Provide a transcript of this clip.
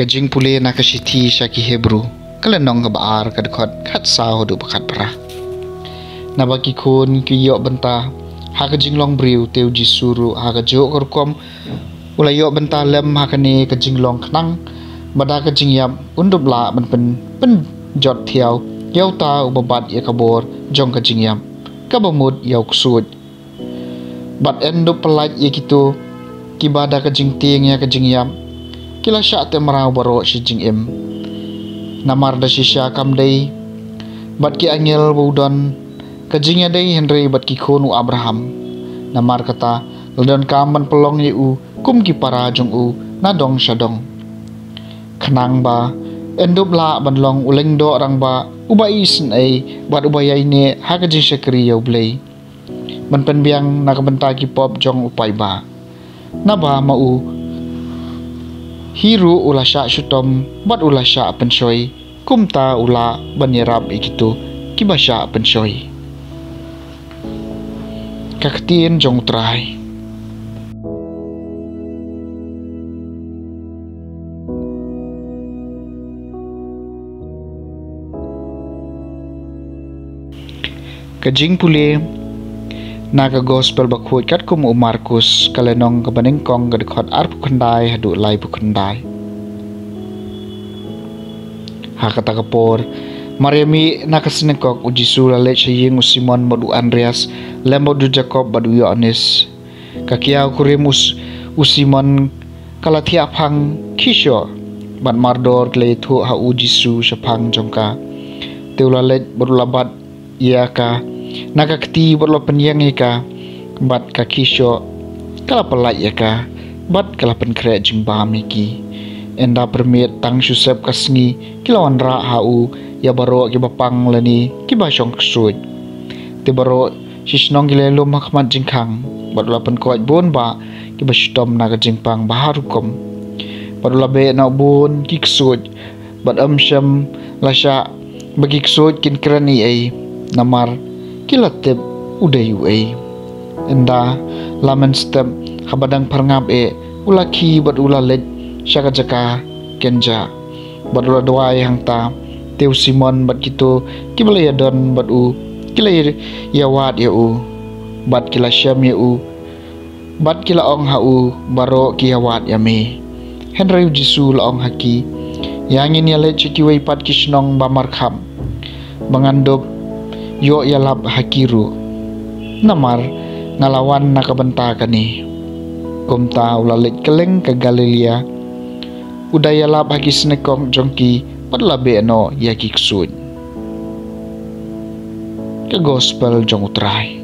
Kajing pule nak kasiti syaki Hebrew kalenong kebaar kadekot kat sao du bakat perah. Na bagi kun kiyok bentah ha kajing long briu teu jisuru ha kajok korkom ulayok bentah lem ha kane kajing long kenang bada kajing yap undub la pen jot thiau yau ta ubabat ya kabor jong kajing yap kabamut yau kusut bat endu pelat ya gitu kibada kajing ting ya kajing yap kila syak te merau baro si jing im namar da sisya kam dei bat ki angel budon kajingnya dei Henry bat ki khonu Abraham namar kata ledon kaman pelong yu kum ki para jong u nadong syadong kenang ba endub la ban long uleng do rang ba ubai sen ai bat ubaya ini ha kajing syakri yau blei ban pen biang nak benta ki pop jong upai ba na ba mau hiru ula syak syutom bat ula syak pensoi kumta ula banyerap ikitu kibasya pensoi kaktin jong trai kajing pule naga gospel bakhoi kat kum Markus kalenong kabanengkong gadekot arp khandai hadu lai bukhandai ha kata kapor Mariami nakasinekok ujisu lale chaying Simon modu Andreas lemodu Jacob badu Yohanes kakiau kuremus Simon kalathia phang kisho ban mardor le thu ha ujisu shaphang jongka teulalet bodulabat iaka nakakti botlo penyang ika bat kakisho kala pelai ika bat kala penkre jimba miki enda permit tang susep kasni kilawan ra hau ya baro ki bapang lani ki basong ksud te baro sisnong gilelo makmat jingkang batla pen koit bon ba ki bastom naga jingpang baharukom batla be na bon ki ksud bat amsham lasha bagi ksud kin krani ai namar kilatip udayu ai enda lamen step habadang parngap ulaki bat ulalet syaka jaka kenja bat ula doa yang ta teu Simon bat gitu kibalaya don bat u kilay yawat ya u bat kila syam ya u bat kila ong ha u baro ki yawat ya me Henry Jisu la ong haki yang ini le cikiwai pat kisnong bamarkham mengandop yo yalap hakiru namar ngalawan nakabenta kani kumta ulalit keleng ke Galilea udaya lap haki snekong jongki padlabe no yaki ksud ke gospel jong utrai